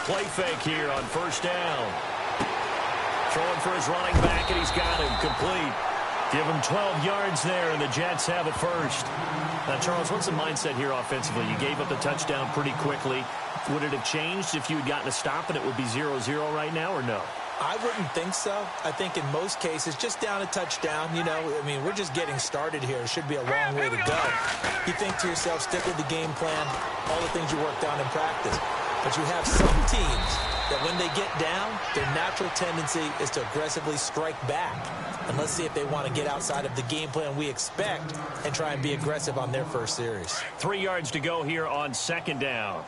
play fake here on first down. Throwing for his running back, and he's got him complete. Give him 12 yards there, and the Jets have a first. Now, Charles, what's the mindset here offensively? You gave up the touchdown pretty quickly. Would it have changed if you had gotten a stop and it would be 0-0 right now, or no? I wouldn't think so. I think in most cases, just down a touchdown, you know, I mean, we're just getting started here. It should be a long way to go. You think to yourself, stick with the game plan, all the things you worked on in practice. But you have some teams that when they get down, their natural tendency is to aggressively strike back. And let's see if they want to get outside of the game plan we expect and try and be aggressive on their first series. 3 yards to go here on second down.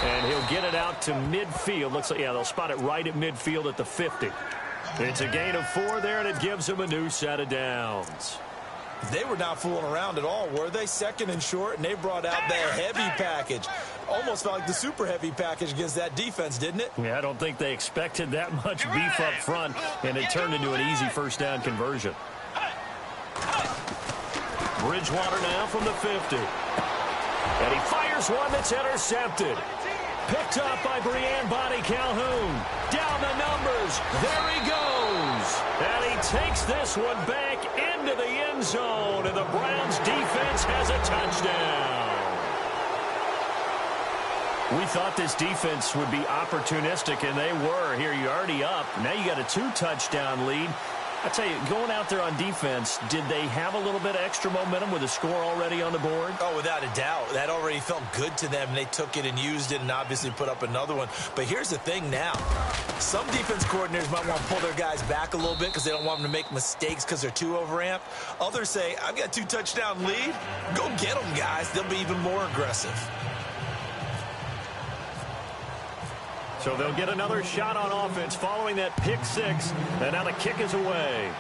And he'll get it out to midfield. Looks like, yeah, they'll spot it right at midfield at the 50. It's a gain of 4 there, and it gives them a new set of downs. They were not fooling around at all, were they? Second and short, and they brought out the heavy package. Almost felt like the super heavy package against that defense, didn't it? Yeah, I don't think they expected that much beef up front, and it turned into an easy first down conversion. Bridgewater now from the 50. And he fires one that's intercepted. Picked up by Brian Body Calhoun. Down the numbers. There he goes. And he takes this one back into the end zone. And the Browns defense has a touchdown. We thought this defense would be opportunistic, and they were. Here, you're already up. Now you got a 2-touchdown lead. I tell you, going out there on defense, did they have a little bit of extra momentum with a score already on the board? Oh, without a doubt. That already felt good to them. They took it and used it and obviously put up another one. But here's the thing now. Some defense coordinators might want to pull their guys back a little bit because they don't want them to make mistakes because they're too overamped. Others say, I've got a 2-touchdown lead. Go get them, guys. They'll be even more aggressive. So they'll get another shot on offense following that pick 6. And now the kick is away.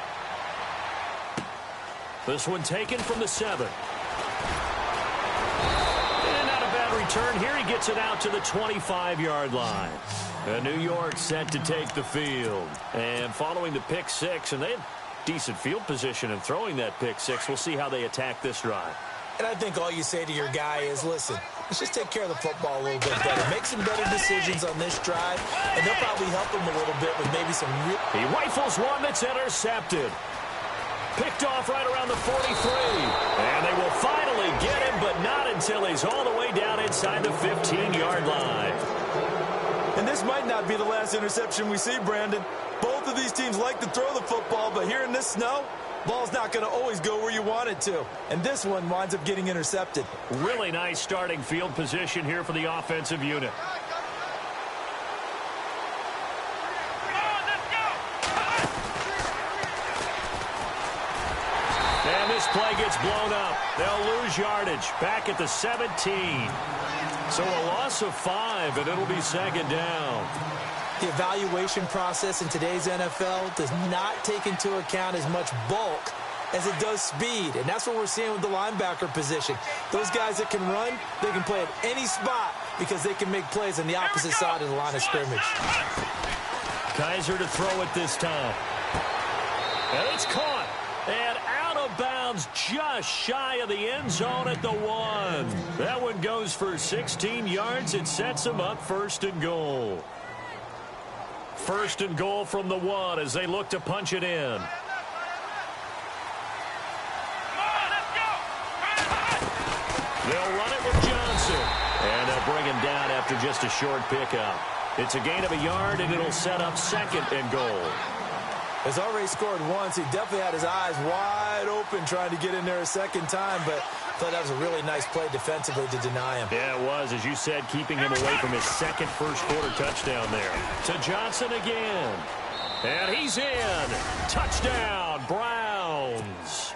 This one taken from the 7. And not a bad return. Here he gets it out to the 25-yard line. And New York set to take the field. And following the pick 6, and they had decent field position in throwing that pick 6. We'll see how they attack this drive. And I think all you say to your guy is, listen, let's just take care of the football a little bit better. Make some better decisions on this drive, and they'll probably help him a little bit with maybe some real... He rifles one that's intercepted. Picked off right around the 43. And they will finally get him, but not until he's all the way down inside the 15-yard line. And this might not be the last interception we see, Brandon. Both of these teams like to throw the football, but here in this snow, ball's not going to always go where you want it to. And this one winds up getting intercepted. Really nice starting field position here for the offensive unit. And this play gets blown up. They'll lose yardage back at the 17. So a loss of 5, and it'll be second down. The evaluation process in today's NFL does not take into account as much bulk as it does speed. And that's what we're seeing with the linebacker position. Those guys that can run, they can play at any spot because they can make plays on the opposite side of the line of scrimmage. Kaiser to throw it this time. And it's caught. And out of bounds just shy of the end zone at the 1. That one goes for 16 yards. It sets them up first and goal. First and goal from the 1 as they look to punch it in. They'll run it with Johnson. And they'll bring him down after just a short pickup. It's a gain of a yard, and it'll set up second and goal. Has already scored once. He definitely had his eyes wide open trying to get in there a second time, but I thought that was a really nice play defensively to deny him. Yeah, it was, as you said, keeping him away from his second first-quarter touchdown there. To Johnson again. And he's in. Touchdown, Browns.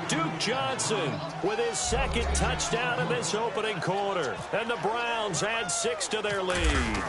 Duke Johnson with his second touchdown in this opening quarter. And the Browns add 6 to their lead.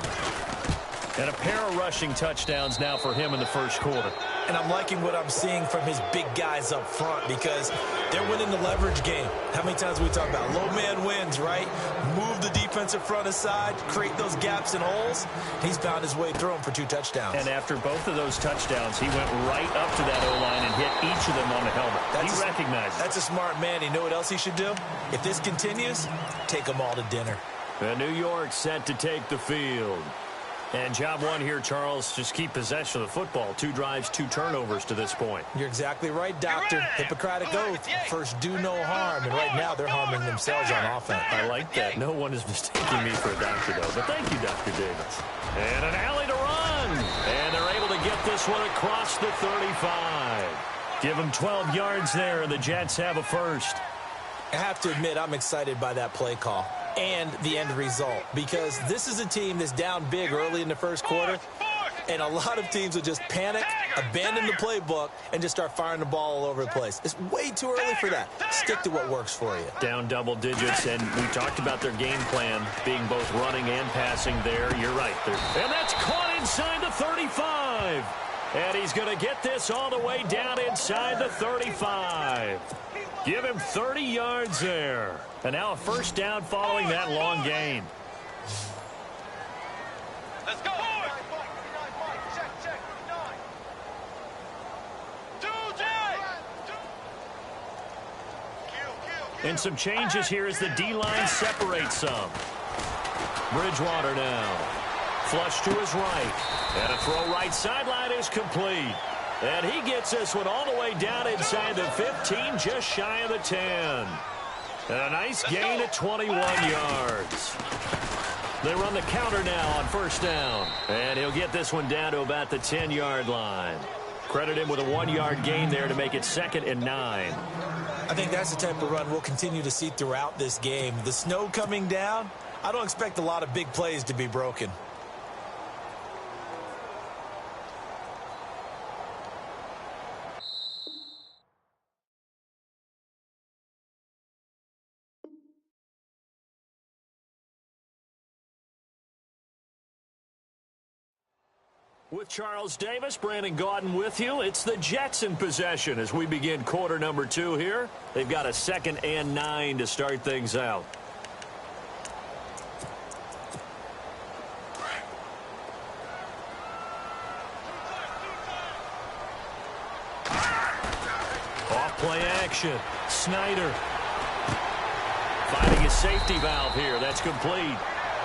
And a pair of rushing touchdowns now for him in the first quarter. And I'm liking what I'm seeing from his big guys up front because they're winning the leverage game. How many times we talk about low man wins, right? Move the defensive front aside, create those gaps and holes. He's found his way through them for 2 touchdowns. And after both of those touchdowns, he went right up to that O-line and hit each of them on the helmet. He recognized it. That's a smart man. You know what else he should do? If this continues, take them all to dinner. And New York set to take the field. And job one here, Charles, just keep possession of the football. 2 drives, 2 turnovers to this point. You're exactly right, Doctor. Hippocratic oath. First, do no harm. And right now, they're harming themselves on offense. I like that. No one is mistaking me for a doctor, though. But thank you, Dr. Davis. And an alley to run. And they're able to get this one across the 35. Give them 12 yards there, and the Jets have a first. I have to admit, I'm excited by that play call and the end result because this is a team that's down big early in the first quarter, and a lot of teams will just panic, abandon the playbook, and just start firing the ball all over the place. It's way too early for that. Stick to what works for you. Down double digits, and we talked about their game plan being both running and passing there. You're right. And that's caught inside the 35. And he's going to get this all the way down inside the 35. Give him 30 yards there. And now a first down following that long gain. Let's go. Check. 9. And some changes here as the D-line separates some. Bridgewater now. Flush to his right. And a throw right sideline is complete. And he gets this one all the way down inside the 15, just shy of the 10. And a nice gain at 21 yards. They run the counter now on first down. And he'll get this one down to about the 10-yard line. Credit him with a 1-yard gain there to make it 2nd and 9. I think that's the type of run we'll continue to see throughout this game. The snow coming down, I don't expect a lot of big plays to be broken. With Charles Davis, Brandon Gaudin with you. It's the Jets in possession as we begin quarter number 2 here. They've got a 2nd and 9 to start things out. Off play action. Snyder finding his safety valve here. That's complete.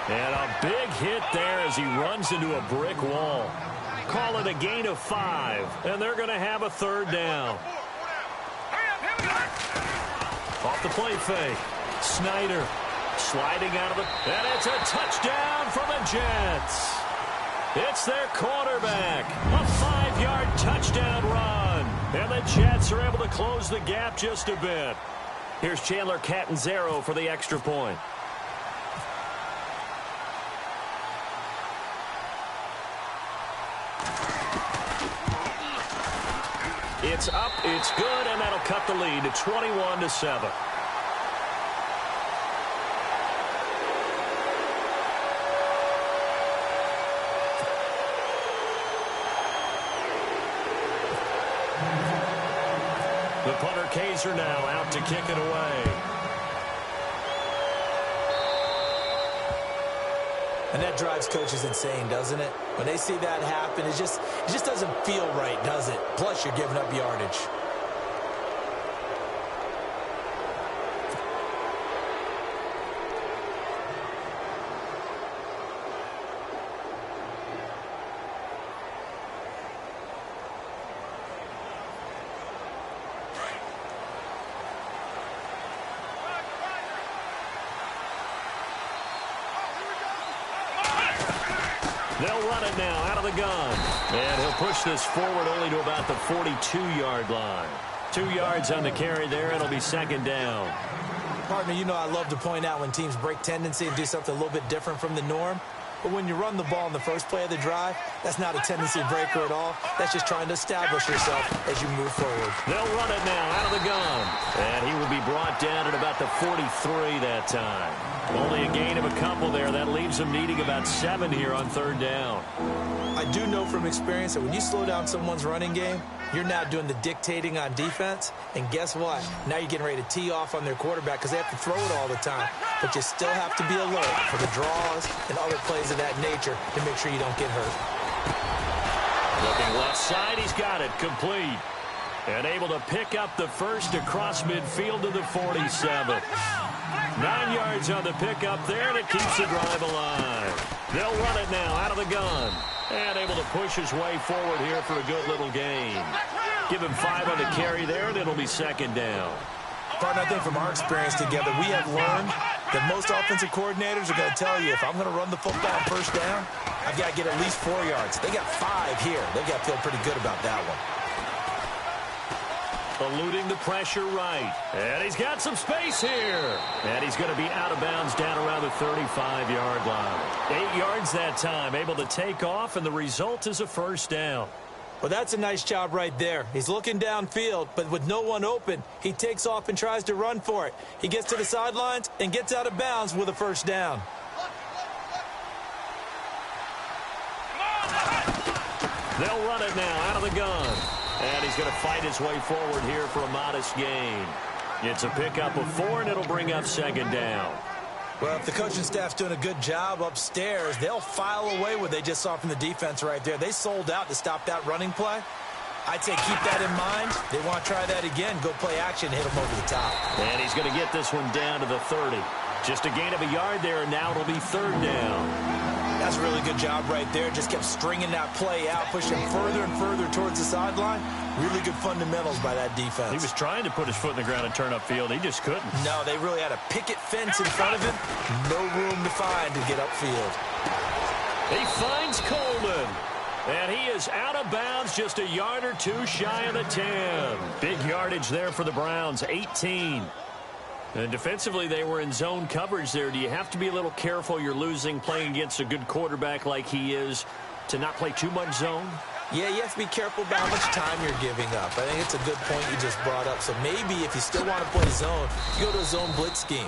And a big hit there as he runs into a brick wall. Call it a gain of 5, and they're going to have a 3rd down. Off the play fake. Snyder sliding out of the... And it's a touchdown for the Jets. It's their quarterback. A 5-yard touchdown run. And the Jets are able to close the gap just a bit. Here's Chandler Catanzaro for the extra point. It's up, it's good, and that'll cut the lead to 21-7. The punter Kaiser now out to kick it away. And that drives coaches insane, doesn't it? When they see that happen, it just doesn't feel right, does it? Plus, you're giving up yardage. They'll run it now out of the gun. And he'll push this forward only to about the 42-yard line. 2 yards on the carry there. It'll be 2nd down. Partner, you know I love to point out when teams break tendency and do something a little bit different from the norm. But when you run the ball in the first play of the drive, that's not a tendency breaker at all. That's just trying to establish yourself as you move forward. They'll run it now out of the gun. And he will be brought down at about the 43 that time. Only a gain of a couple there. That leaves them needing about 7 here on third down. I do know from experience that when you slow down someone's running game, you're now doing the dictating on defense. And guess what? Now you're getting ready to tee off on their quarterback because they have to throw it all the time. But you still have to be alert for the draws and other plays of that nature to make sure you don't get hurt. Looking left side, he's got it. Complete. And able to pick up the first across midfield to the 47. 9 yards on the pickup there, and it keeps the drive alive. They'll run it now out of the gun. And able to push his way forward here for a good little gain. Give him 5 on the carry there, and it'll be second down. Partner, I think from our experience together, we have learned that most offensive coordinators are going to tell you, if I'm going to run the football on first down, I've got to get at least 4 yards. They got 5 here. They've got to feel pretty good about that one. Eluding the pressure right. And he's got some space here. And he's going to be out of bounds down around the 35-yard line. 8 yards that time, able to take off, and the result is a first down. Well, that's a nice job right there. He's looking downfield, but with no one open, he takes off and tries to run for it. He gets to the sidelines and gets out of bounds with a first down. They'll run it now out of the gun. And he's going to fight his way forward here for a modest gain. It's a pickup of 4, and it'll bring up second down. Well, if the coaching staff's doing a good job upstairs, they'll file away what they just saw from the defense right there. They sold out to stop that running play. I'd say keep that in mind. They want to try that again. Go play action, hit them over the top. And he's going to get this one down to the 30. Just a gain of a yard there, and now it'll be third down. That's a really good job right there. Just kept stringing that play out, pushing further and further towards the sideline. Really good fundamentals by that defense. He was trying to put his foot in the ground and turn upfield. He just couldn't. No, they really had a picket fence in front of him. No room to find to get upfield. He finds Coleman. And he is out of bounds, just a yard or two shy of the 10. Big yardage there for the Browns, 18. And defensively, they were in zone coverage there. Do you have to be a little careful? You're losing playing against a good quarterback like he is to not play too much zone? Yeah, you have to be careful about how much time you're giving up. I think it's a good point you just brought up. So maybe if you still want to play zone, you go to a zone blitz scheme.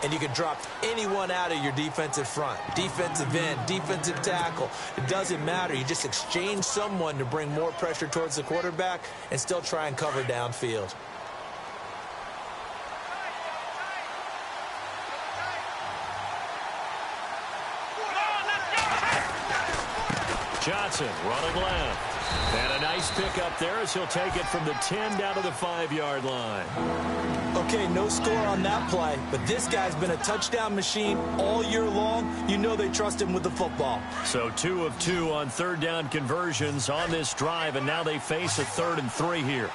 And you can drop anyone out of your defensive front. Defensive end, defensive tackle. It doesn't matter. You just exchange someone to bring more pressure towards the quarterback and still try and cover downfield. Johnson running left. And a nice pickup there as he'll take it from the 10 down to the 5-yard line. Okay, no score on that play, but this guy's been a touchdown machine all year long. You know they trust him with the football. So 2 of 2 on third down conversions on this drive, and now they face a 3rd and 3 here.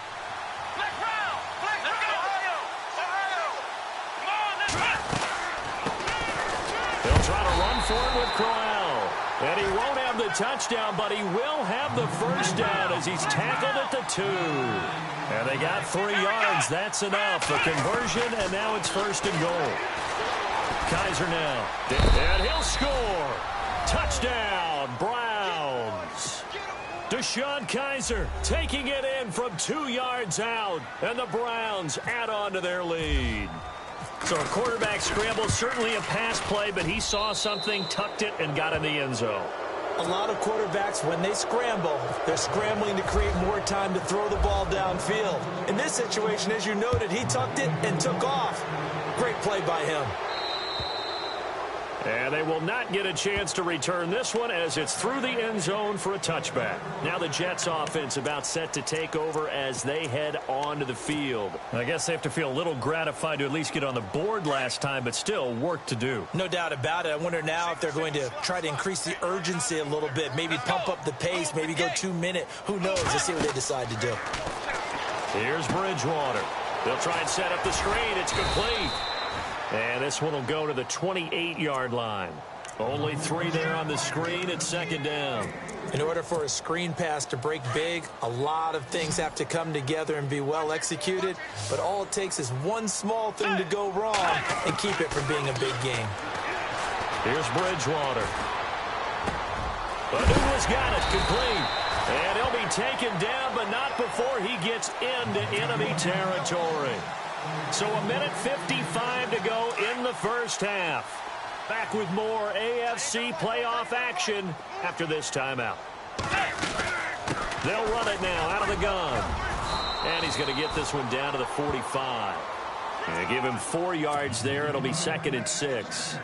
They'll try to run for it with Crowell. And he won't have the touchdown, but he will have the first down as he's tackled at the 2. And they got 3 yards. That's enough. A conversion, and now it's 1st and goal. Kaiser now. And he'll score. Touchdown, Browns. DeShone Kaiser taking it in from 2 yards out. And the Browns add on to their lead. So a quarterback scramble, certainly a pass play, but he saw something, tucked it, and got in the end zone. A lot of quarterbacks, when they scramble, they're scrambling to create more time to throw the ball downfield. In this situation, as you noted, he tucked it and took off. Great play by him. And they will not get a chance to return this one as it's through the end zone for a touchback. Now the Jets offense about set to take over as they head onto the field. I guess they have to feel a little gratified to at least get on the board last time, but still work to do. No doubt about it. I wonder now if they're going to try to increase the urgency a little bit, maybe pump up the pace, maybe go 2-minute. Who knows? Let's see what they decide to do. Here's Bridgewater. They'll try and set up the screen. It's complete. And this one will go to the 28-yard line. Only 3 there on the screen at 2nd down. In order for a screen pass to break big, a lot of things have to come together and be well executed. But all it takes is one small thing to go wrong and keep it from being a big game. Here's Bridgewater. Adua's got it complete. And he'll be taken down, but not before he gets into enemy territory. So 1:55 to go in the first half. Back with more AFC playoff action after this timeout. They'll run it now out of the gun. And he's going to get this one down to the 45. And give him 4 yards there. It'll be 2nd and 6.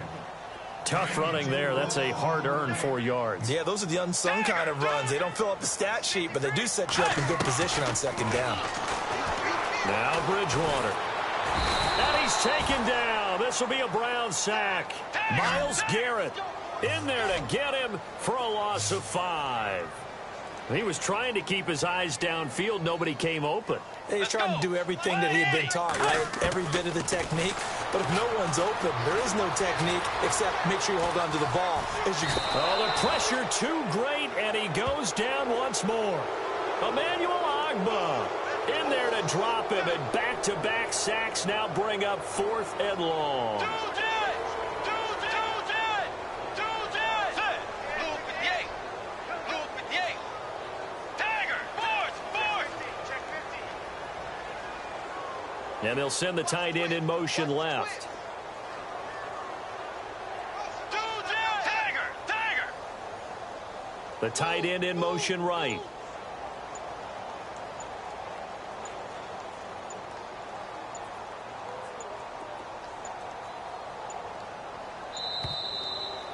Tough running there. That's a hard-earned 4 yards. Yeah, those are the unsung kind of runs. They don't fill up the stat sheet, but they do set you up in good position on 2nd down. Now Bridgewater. And he's taken down. This will be a Brown sack. Myles Garrett in there to get him for a loss of 5. He was trying to keep his eyes downfield. Nobody came open. He's trying to do everything that he had been taught, right? Every bit of the technique. But if no one's open, there is no technique except make sure you hold on to the ball as you go. Oh, the pressure too great, and he goes down once more. Emmanuel Ogbah in there to drop him, and back-to-back sacks now bring up 4th and long. And they'll send the tight end in motion left. The tight end in motion right.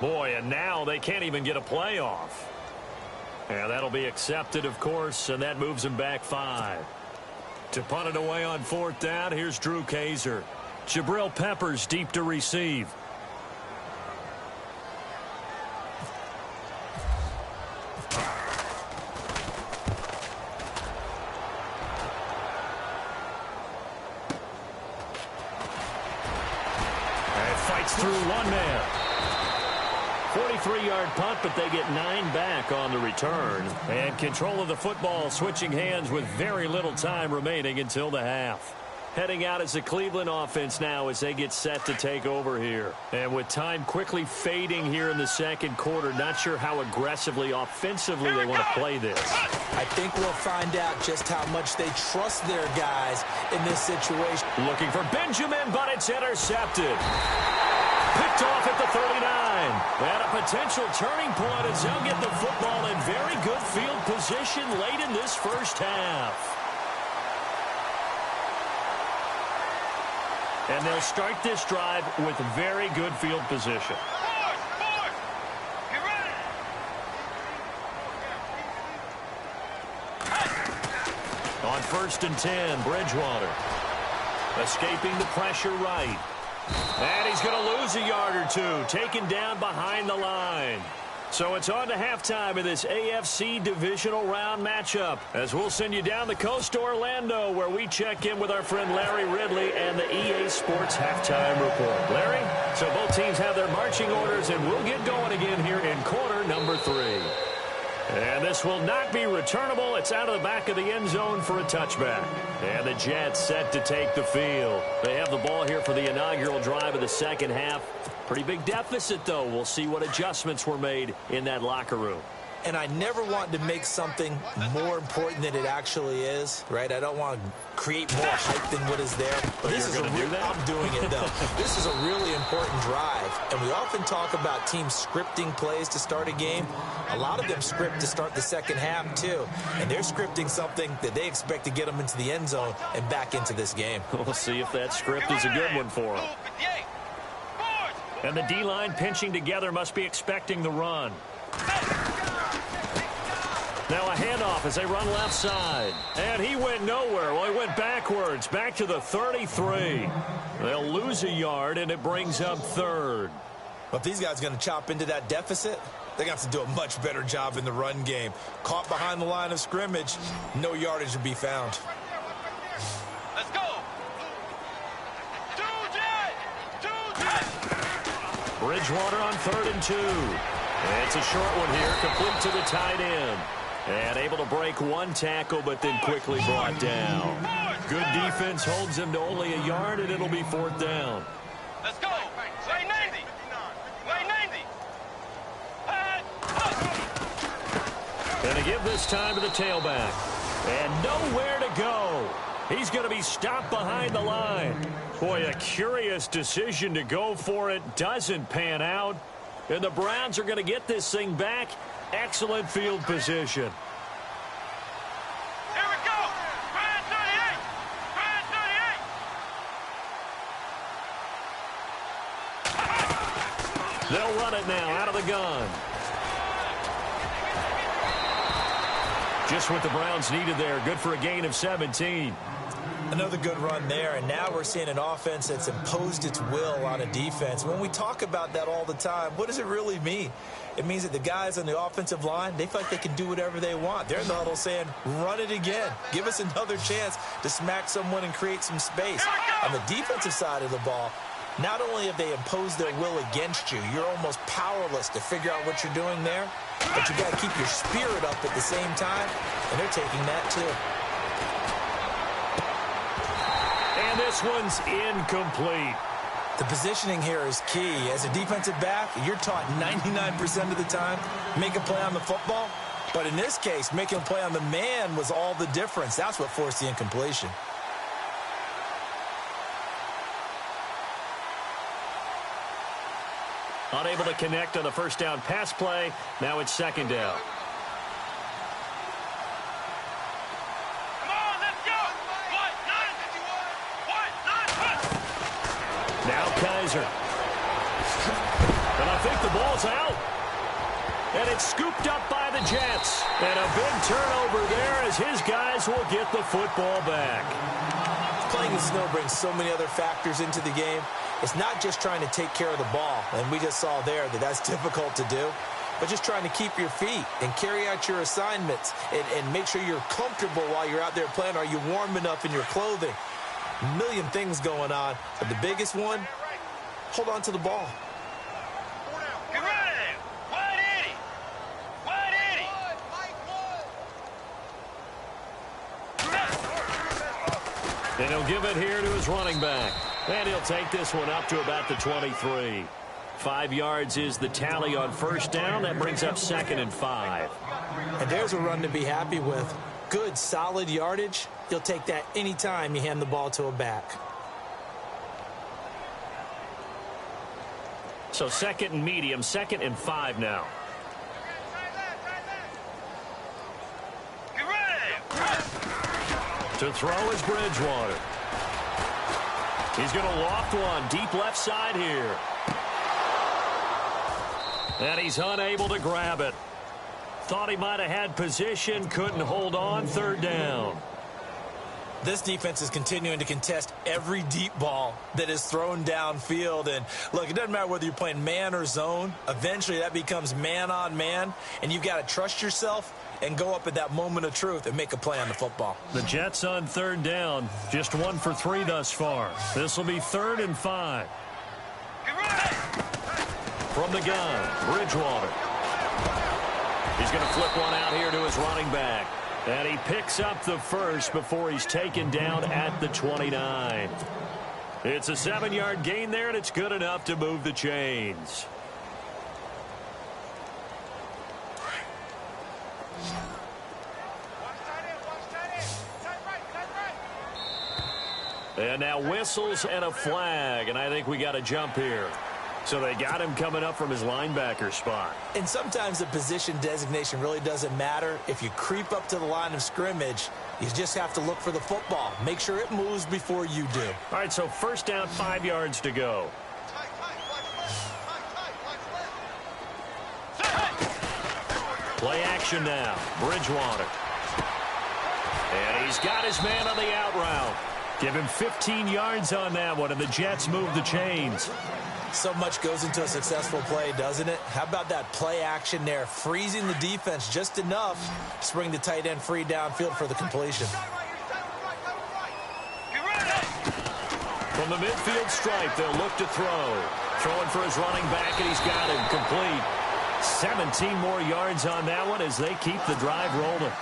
Boy, and now they can't even get a playoff. And that'll be accepted, of course, and that moves him back 5. To punt it away on 4th down, here's Drew Kaiser. Jabril Peppers deep to receive. And fights through one man. 43-yard punt, but they get 9 back on the return. And control of the football switching hands with very little time remaining until the half. Heading out as the Cleveland offense now as they get set to take over here. And with time quickly fading here in the 2nd quarter, not sure how aggressively, offensively they want to play this. I think we'll find out just how much they trust their guys in this situation. Looking for Benjamin, but it's intercepted. Picked off at the 39. And a potential turning point as they'll get the football in very good field position late in this first half. And they'll start this drive with very good field position. On 1st and 10, Bridgewater. Escaping the pressure right. And he's going to lose a yard or 2, taken down behind the line. So it's on to halftime of this AFC divisional round matchup, as we'll send you down the coast to Orlando, where we check in with our friend Larry Ridley and the EA Sports Halftime Report. Larry, so both teams have their marching orders, and we'll get going again here in quarter number 3. And this will not be returnable. It's out of the back of the end zone for a touchback. And the Jets set to take the field. They have the ball here for the inaugural drive of the 2nd half. Pretty big deficit, though. We'll see what adjustments were made in that locker room. And I never want to make something more important than it actually is, right? I don't want to create more hype than what is there. But this is I'm doing it, though. This is a really important drive. And we often talk about teams scripting plays to start a game. A lot of them script to start the 2nd half, too. And they're scripting something that they expect to get them into the end zone and back into this game. We'll see if that script is a good one for them. And the D-line pinching together must be expecting the run. Now a handoff as they run left side. And he went nowhere. Well, he went backwards, back to the 33. They'll lose a yard, and it brings up 3rd. But these guys are going to chop into that deficit. They're going to have to do a much better job in the run game. Caught behind the line of scrimmage, no yardage to be found. Let's go. Bridgewater on 3rd and 2. It's a short one here, complete to the tight end. And able to break one tackle, but then quickly brought down. Good defense holds him to only a yard, and it'll be 4th down. Let's go. Way 90. Way 90. And to give this time to the tailback. And nowhere to go. He's going to be stopped behind the line. Boy, a curious decision to go for it. Doesn't pan out. And the Browns are going to get this thing back. Excellent field position. Here we go. Brand 38. Brand 38. They'll run it now out of the gun. Just what the Browns needed there. Good for a gain of 17. Another good run there, and now we're seeing an offense that's imposed its will on a defense. When we talk about that all the time, what does it really mean? It means that the guys on the offensive line, they feel like they can do whatever they want. They're in the huddle saying, run it again. Give us another chance to smack someone and create some space. On the defensive side of the ball, not only have they imposed their will against you, you're almost powerless to figure out what you're doing there, but you got to keep your spirit up at the same time, and they're taking that too. And this one's incomplete. The positioning here is key. As a defensive back, you're taught 99% of the time, make a play on the football. But in this case, making a play on the man was all the difference. That's what forced the incompletion. Unable to connect on the first down pass play. Now it's second down. Come on, let's go. Now Kaiser. And I think the ball's out. And it's scooped up by the Jets. And a big turnover there as his guys will get the football back. Playing in snow brings so many other factors into the game. It's not just trying to take care of the ball, and we just saw there that that's difficult to do, but just trying to keep your feet and carry out your assignments and make sure you're comfortable while you're out there playing. Are you warm enough in your clothing? A million things going on, but the biggest one, hold on to the ball. Get ready. Wide 80. Wide 80. And he'll give it here to his running back. And he'll take this one up to about the 23. 5 yards is the tally on first down. That brings up 2nd and 5. And there's a run to be happy with. Good, solid yardage. You'll take that anytime you hand the ball to a back. So 2nd and medium, 2nd and 5 now. Get ready. To throw is Bridgewater. He's going to loft one deep left side here. And he's unable to grab it. Thought he might have had position, couldn't hold on, 3rd down. This defense is continuing to contest every deep ball that is thrown downfield. And look, it doesn't matter whether you're playing man or zone. Eventually that becomes man on man, and you've got to trust yourself and go up at that moment of truth and make a play on the football. The Jets on 3rd down, just 1 for 3 thus far. This will be 3rd and 5. Get ready. From the gun, Bridgewater. He's going to flip one out here to his running back. And he picks up the first before he's taken down at the 29. It's a 7-yard gain there, and it's good enough to move the chains. And now whistles and a flag, and I think we got a jump here. So they got him coming up from his linebacker spot. And sometimes the position designation really doesn't matter. If you creep up to the line of scrimmage, you just have to look for the football. Make sure it moves before you do. All right, so first down, 5 yards to go. Play action now. Bridgewater. And he's got his man on the out route. Give him 15 yards on that one, and the Jets move the chains. So much goes into a successful play, doesn't it? How about that play action there, freezing the defense just enough to bring the tight end free downfield for the completion. From the midfield stripe, they'll look to throw. Throwing for his running back, and he's got him complete. 17 more yards on that one as they keep the drive rolling.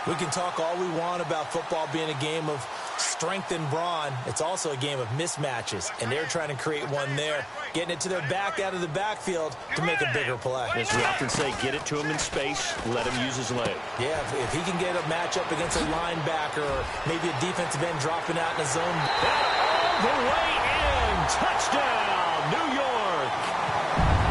We can talk all we want about football being a game of strength and brawn. It's also a game of mismatches, and they're trying to create one there, getting it to their back out of the backfield to make a bigger play. As we often say, get it to him in space, let him use his leg. Yeah, if he can get a matchup against a linebacker or maybe a defensive end dropping out in a zone. All the way in. Touchdown, New York.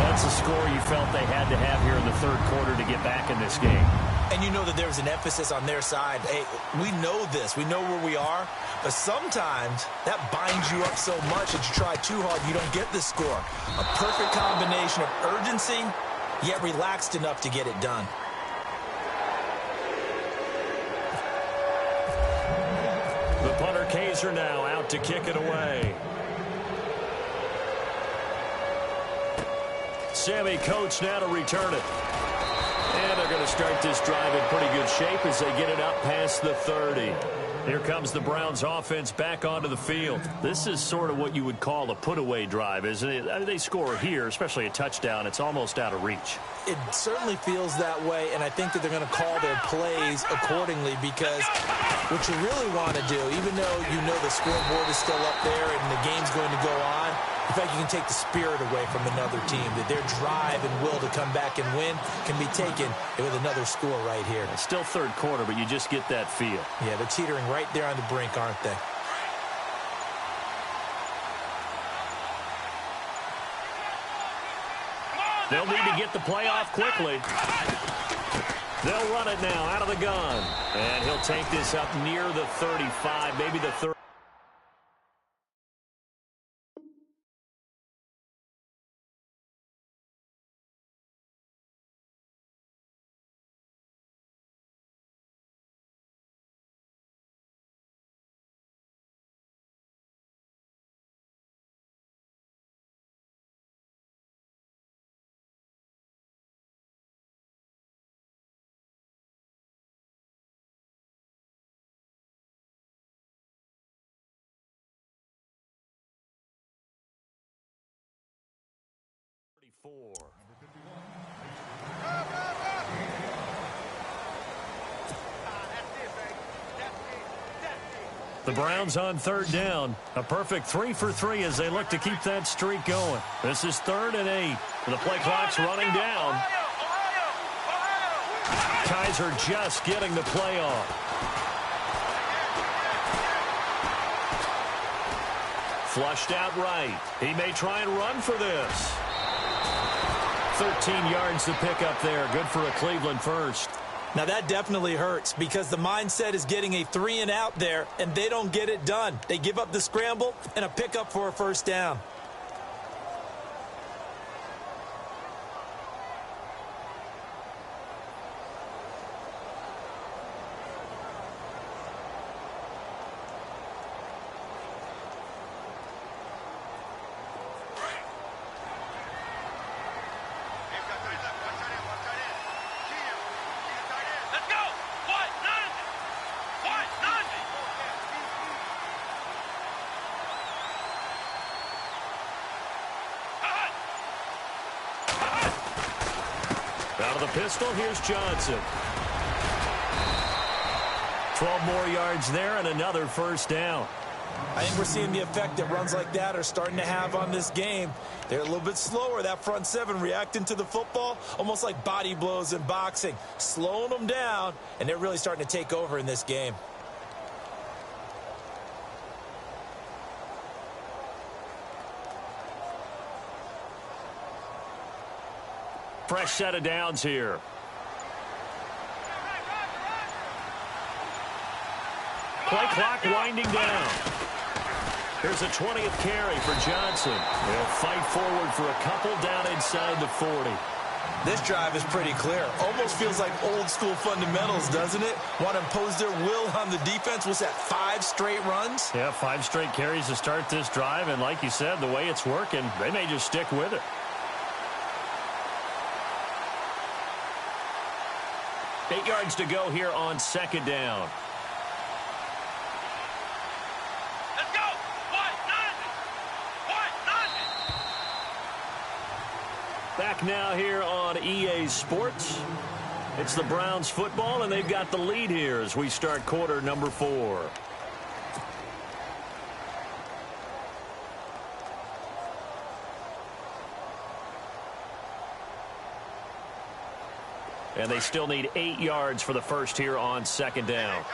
That's a score you felt they had to have here in the third quarter to get back in this game. And you know that there's an emphasis on their side. Hey, we know this. We know where we are. But sometimes that binds you up so much that you try too hard, you don't get the score. A perfect combination of urgency, yet relaxed enough to get it done. The punter Kaiser now out to kick it away. Sammy Coates now to return it. And they're going to start this drive in pretty good shape as they get it up past the 30. Here comes the Browns offense back onto the field. This is sort of what you would call a put-away drive, isn't it? I mean, they score here, especially a touchdown. It's almost out of reach. It certainly feels that way, and I think that they're going to call their plays accordingly because what you really want to do, even though you know the scoreboard is still up there and the game's going to go on, in fact, you can take the spirit away from another team, that their drive and will to come back and win can be taken with another score right here. It's still third quarter, but you just get that feel. Yeah, they're teetering right there on the brink, aren't they? They'll need to get the play off quickly. They'll run it now out of the gun. And he'll take this up near the 35, maybe the 30. The Browns on third down. A perfect 3 for 3 as they look to keep that streak going. This is 3rd and 8. The play clock's running down. Kaiser just getting the play off. Flushed out right. He may try and run for this. 13 yards to pick up there. Good for a Cleveland first. Now that definitely hurts because the mindset is getting a 3 and out there, and they don't get it done. They give up the scramble and a pickup for a first down. Out of the pistol, here's Johnson. 12 more yards there and another first down. I think we're seeing the effect that runs like that are starting to have on this game. They're a little bit slower, that front seven, reacting to the football, almost like body blows in boxing, slowing them down, and they're really starting to take over in this game. Fresh set of downs here. Play clock winding down. Here's a 20th carry for Johnson. They'll fight forward for a couple down inside the 40. This drive is pretty clear. Almost feels like old school fundamentals, doesn't it? Want to impose their will on the defense. Was that 5 straight runs? Yeah, 5 straight carries to start this drive. And like you said, the way it's working, they may just stick with it. 8 yards to go here on second down. Let's go! Back now here on EA Sports. It's the Browns football, and they've got the lead here as we start quarter number 4. And they still need 8 yards for the first here on second down.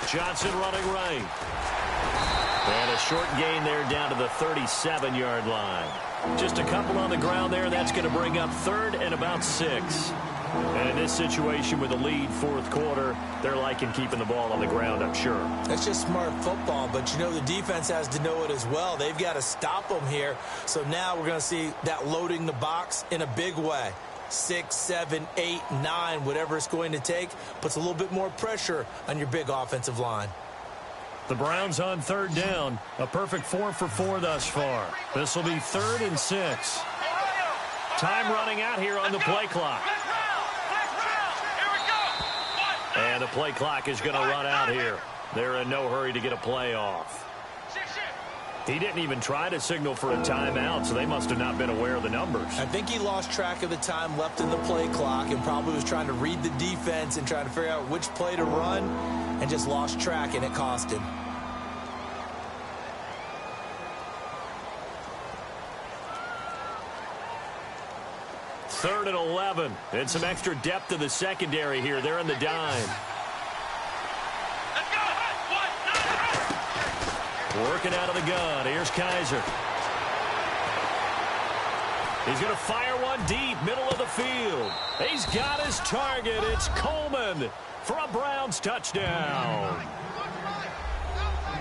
Johnson running right. And a short gain there down to the 37-yard line. Just a couple on the ground there. That's going to bring up third and about 6. And in this situation with a lead fourth quarter, they're liking keeping the ball on the ground, I'm sure. That's just smart football, but you know the defense has to know it as well. They've got to stop them here. So now we're going to see that loading the box in a big way. 6, 7, 8, 9, whatever it's going to take, puts a little bit more pressure on your big offensive line. The Browns on third down. A perfect 4 for 4 thus far. This will be 3rd and 6. Time running out here on the play clock. And the play clock is going to run out here. They're in no hurry to get a play off. He didn't even try to signal for a timeout, so they must have not been aware of the numbers. I think he lost track of the time left in the play clock and probably was trying to read the defense and trying to figure out which play to run and just lost track, and it cost him. Third and 11. And some extra depth to the secondary here. They're in the dime. Working out of the gun. Here's Kaiser. He's going to fire one deep, middle of the field. He's got his target. It's Coleman for a Browns touchdown.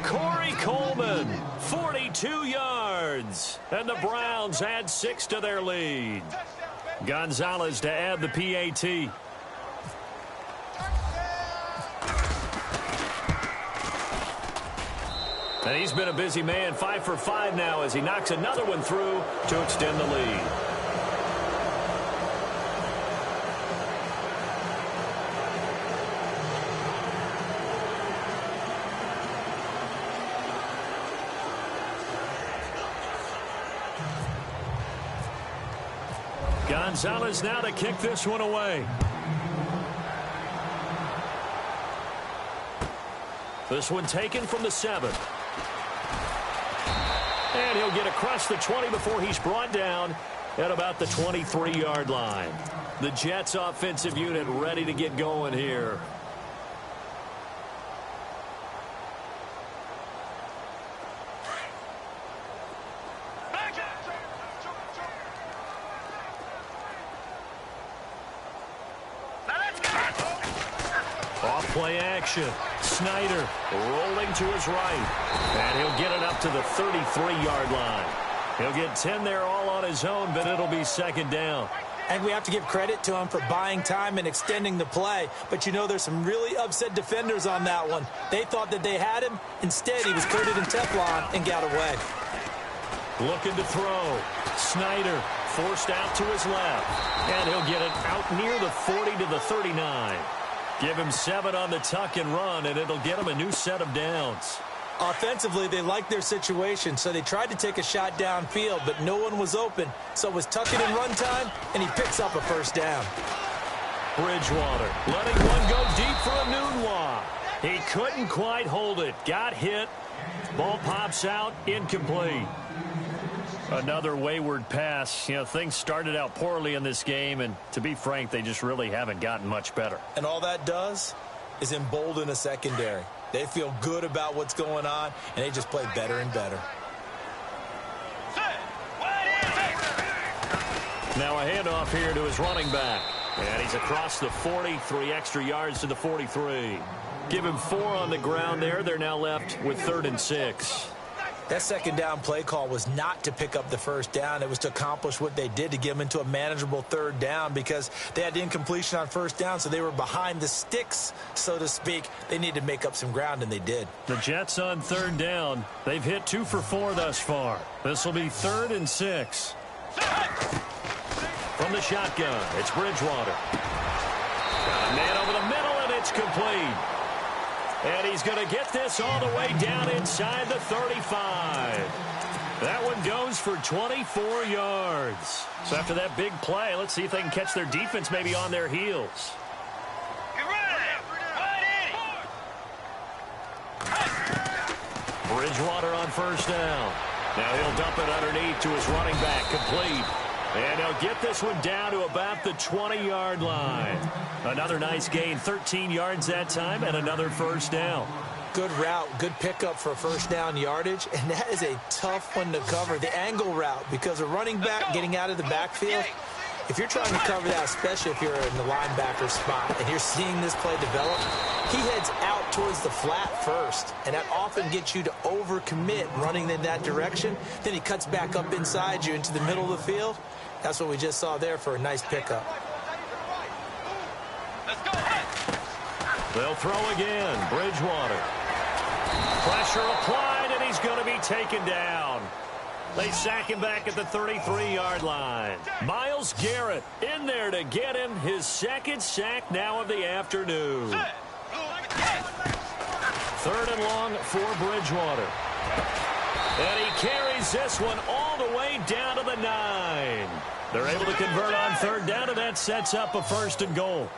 Corey Coleman, 42 yards. And the Browns add 6 to their lead. Gonzalez to add the PAT. And he's been a busy man, 5 for 5 now as he knocks another one through to extend the lead. Gonzalez now to kick this one away. This one taken from the 7. And he'll get across the 20 before he's brought down at about the 23-yard line. The Jets offensive unit ready to get going here. Off-play action. Snyder rolling to his right. And he'll get it up to the 33-yard line. He'll get 10 there all on his own, but it'll be second down. And we have to give credit to him for buying time and extending the play. But, you know, there's some really upset defenders on that one. They thought that they had him. Instead, he was coated in Teflon and got away. Looking to throw. Snyder forced out to his left. And he'll get it out near the 40 to the 39. Give him 7 on the tuck and run, and it'll get him a new set of downs. Offensively, they liked their situation, so they tried to take a shot downfield, but no one was open. So it was tuck it and run time, and he picks up a first down. Bridgewater letting one go deep for a Nunwa. He couldn't quite hold it. Got hit. Ball pops out, incomplete. Another wayward pass. You know, things started out poorly in this game, and to be frank, they just really haven't gotten much better. And all that does is embolden a secondary. They feel good about what's going on, and they just play better and better. Now a handoff here to his running back. And he's across the 40, 3 extra yards to the 43. Give him 4 on the ground there. They're now left with 3rd and 6. That second down play call was not to pick up the first down. It was to accomplish what they did, to get them into a manageable 3rd down, because they had the incompletion on first down, so they were behind the sticks, so to speak. They needed to make up some ground, and they did. The Jets on 3rd down. They've hit 2 for 4 thus far. This will be 3rd and 6. From the shotgun, it's Bridgewater. Got a man over the middle, and it's complete. And he's going to get this all the way down inside the 35. That one goes for 24 yards. So after that big play, let's see if they can catch their defense maybe on their heels. Bridgewater on first down. Now he'll dump it underneath to his running back, complete. And he'll get this one down to about the 20-yard line. Another nice gain, 13 yards that time, and another first down. Good route, good pickup for first down yardage, and that is a tough one to cover, the angle route, because a running back getting out of the backfield, if you're trying to cover that, especially if you're in the linebacker spot and you're seeing this play develop, he heads out towards the flat first, and that often gets you to overcommit running in that direction. Then he cuts back up inside you into the middle of the field. That's what we just saw there for a nice pickup. They'll throw again. Bridgewater. Pressure applied, and he's going to be taken down. They sack him back at the 33-yard line. Myles Garrett in there to get him his second sack now of the afternoon. Third and long for Bridgewater. And he carries this one all the way down to the 9. They're able to convert on third down, and that sets up a first and goal.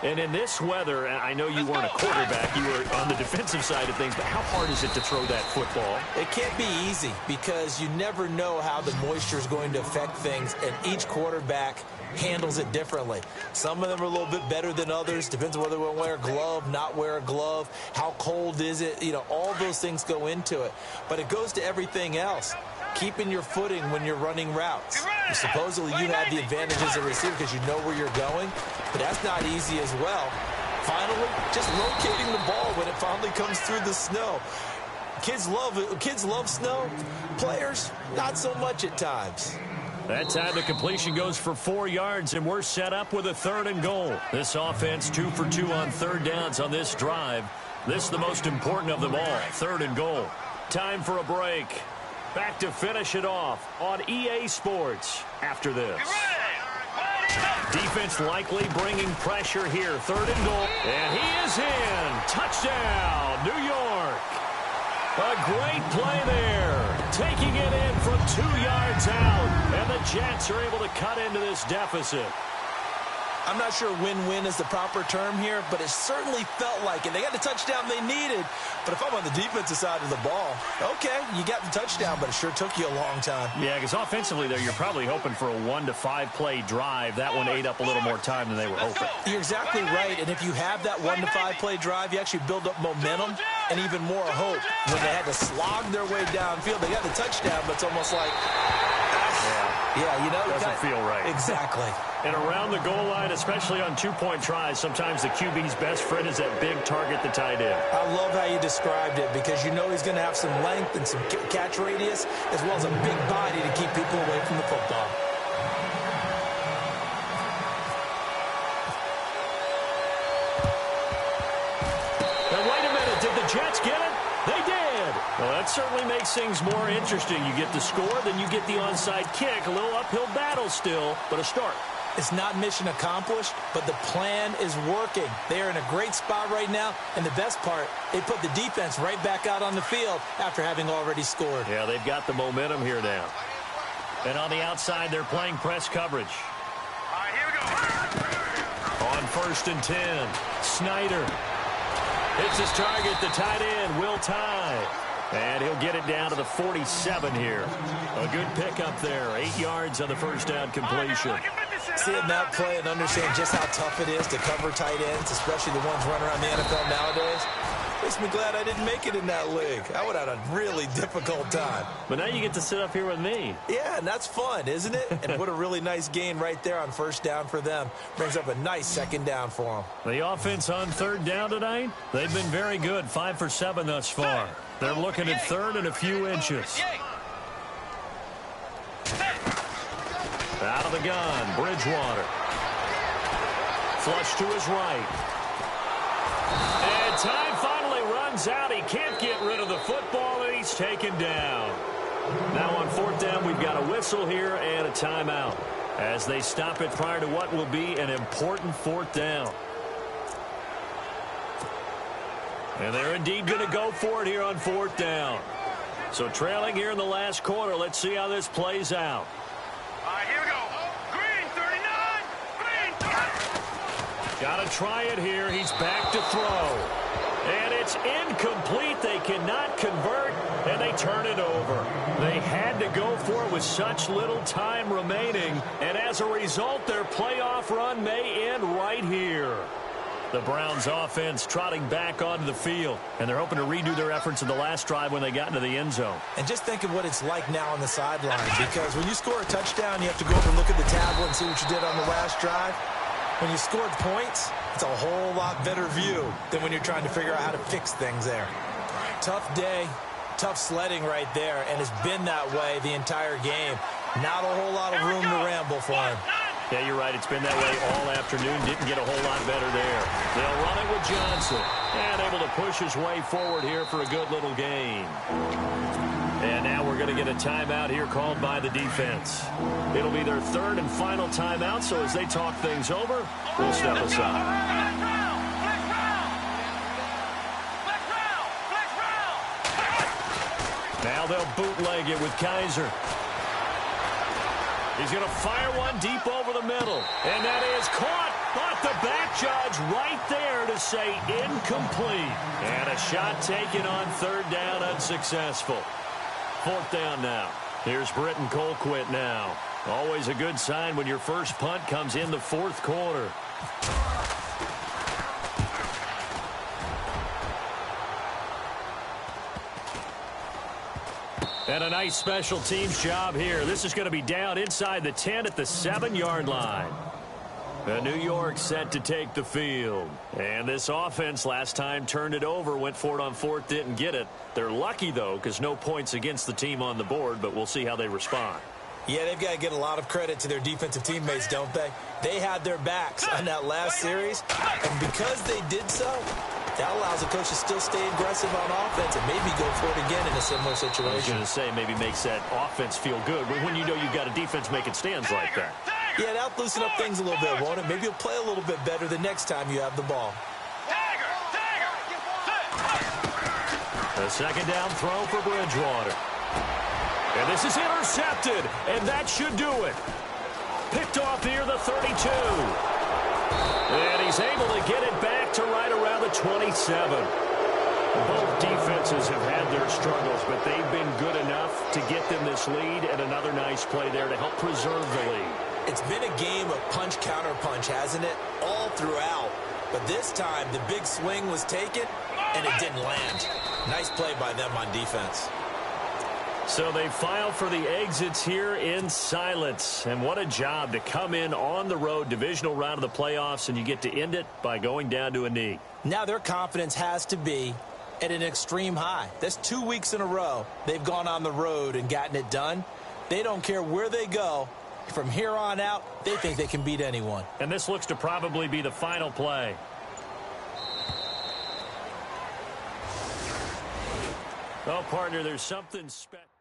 And in this weather, I know you weren't a quarterback, you were on the defensive side of things, but how hard is it to throw that football? It can't be easy because you never know how the moisture is going to affect things, and each quarterback handles it differently. Some of them are a little bit better than others. Depends on whether they wear a glove, not wear a glove, how cold is it. You know, all those things go into it. But it goes to everything else. Keeping your footing when you're running routes. Supposedly you have the advantage as a receiver because you know where you're going, but that's not easy as well. Finally, just locating the ball when it finally comes through the snow. Kids love snow. Players, not so much at times. That time the completion goes for 4 yards, and we're set up with a third and goal. This offense 2 for 2 on third downs on this drive. This is the most important of them all, third and goal. Time for a break. Back to finish it off on EA Sports after this. Defense likely bringing pressure here. Third and goal. And he is in. Touchdown, New York. A great play there. Taking it in from 2 yards out. And the Jets are able to cut into this deficit. I'm not sure win-win is the proper term here, but it certainly felt like it. They got the touchdown they needed, but if I'm on the defensive side of the ball, okay, you got the touchdown, but it sure took you a long time. Yeah, because offensively there, you're probably hoping for a 1 to 5 play drive. That one ate up a little more time than they were hoping. You're exactly right, and if you have that 1 to 5 play drive, you actually build up momentum and even more hope. When they had to slog their way downfield, they got the touchdown, but it's almost like, yeah, you know, doesn't feel right. Exactly. And around the goal line, especially on two-point tries, sometimes the QB's best friend is that big target, the tight end. I love how you described it because you know he's going to have some length and some catch radius as well as a big body to keep people away from the football. Now, wait a minute. Did the Jets get it? They did. Well, that certainly makes things more interesting. You get the score, then you get the onside kick. A little uphill battle still, but a start. It's not mission accomplished, but the plan is working. They are in a great spot right now, and the best part, they put the defense right back out on the field after having already scored. Yeah, they've got the momentum here now. And on the outside, they're playing press coverage. All right, here we go. On 1st and 10, Snyder hits his target, the tight end, Will Tye. And he'll get it down to the 47 here. A good pickup there. 8 yards on the first down completion. Seeing that play and understand just how tough it is to cover tight ends, especially the ones running around the NFL nowadays, makes me glad I didn't make it in that league. I would have had a really difficult time. But now you get to sit up here with me. Yeah, and that's fun, isn't it? And what a really nice gain right there on first down for them. Brings up a nice second down for them. The offense on third down tonight, they've been very good. 5 for 7 thus far. They're looking at third and a few inches. Out of the gun, Bridgewater. Flush to his right. And time finally runs out. He can't get rid of the football, and he's taken down. Now on fourth down, we've got a whistle here and a timeout as they stop it prior to what will be an important fourth down. And they're indeed going to go for it here on fourth down. So trailing here in the last quarter, let's see how this plays out. All right, here we go. Green, 39. Green. Got to try it here. He's back to throw. And it's incomplete. They cannot convert, and they turn it over. They had to go for it with such little time remaining, and as a result, their playoff run may end right here. The Browns offense trotting back onto the field, and they're hoping to redo their efforts in the last drive when they got into the end zone. And just think of what it's like now on the sideline, because when you score a touchdown, you have to go over and look at the tablet and see what you did on the last drive. When you scored points, it's a whole lot better view than when you're trying to figure out how to fix things there. Tough day, tough sledding right there, and it's been that way the entire game. Not a whole lot of room to ramble for him. Yeah, you're right. It's been that way all afternoon. Didn't get a whole lot better there. They'll run it with Johnson. And able to push his way forward here for a good little gain. And now we're going to get a timeout here called by the defense. It'll be their third and final timeout, so as they talk things over, we'll step aside. Now they'll bootleg it with Kaiser. He's going to fire one deep over the middle. And that is caught. But the back judge right there to say incomplete. And a shot taken on third down, unsuccessful. Fourth down now. Here's Britton Colquitt now. Always a good sign when your first punt comes in the fourth quarter. And a nice special teams job here. This is going to be down inside the 10 at the 7-yard line. New York set to take the field. And this offense last time turned it over, went for it on fourth, didn't get it. They're lucky, though, because no points against the team on the board, but we'll see how they respond. Yeah, they've got to get a lot of credit to their defensive teammates, don't they? They had their backs on that last series, and because they did so, that allows the coach to still stay aggressive on offense and maybe go for it again in a similar situation. I was going to say maybe makes that offense feel good, but when you know you've got a defense making stands like that. Yeah, that'll loosen up things a little bit, won't it? Maybe you'll play a little bit better the next time you have the ball. A second down throw for Bridgewater. And this is intercepted, and that should do it. Picked off near the 32. And he's able to get it back to right around the 27. Both defenses have had their struggles, but they've been good enough to get them this lead, and another nice play there to help preserve the lead. It's been a game of punch-counter-punch, hasn't it? All throughout. But this time, the big swing was taken, and it didn't land. Nice play by them on defense. So they file for the exits here in silence. And what a job to come in on the road, divisional round of the playoffs, and you get to end it by going down to a knee. Now their confidence has to be at an extreme high. That's 2 weeks in a row they've gone on the road and gotten it done. They don't care where they go. From here on out, they think they can beat anyone. And this looks to probably be the final play. Oh, partner, there's something special.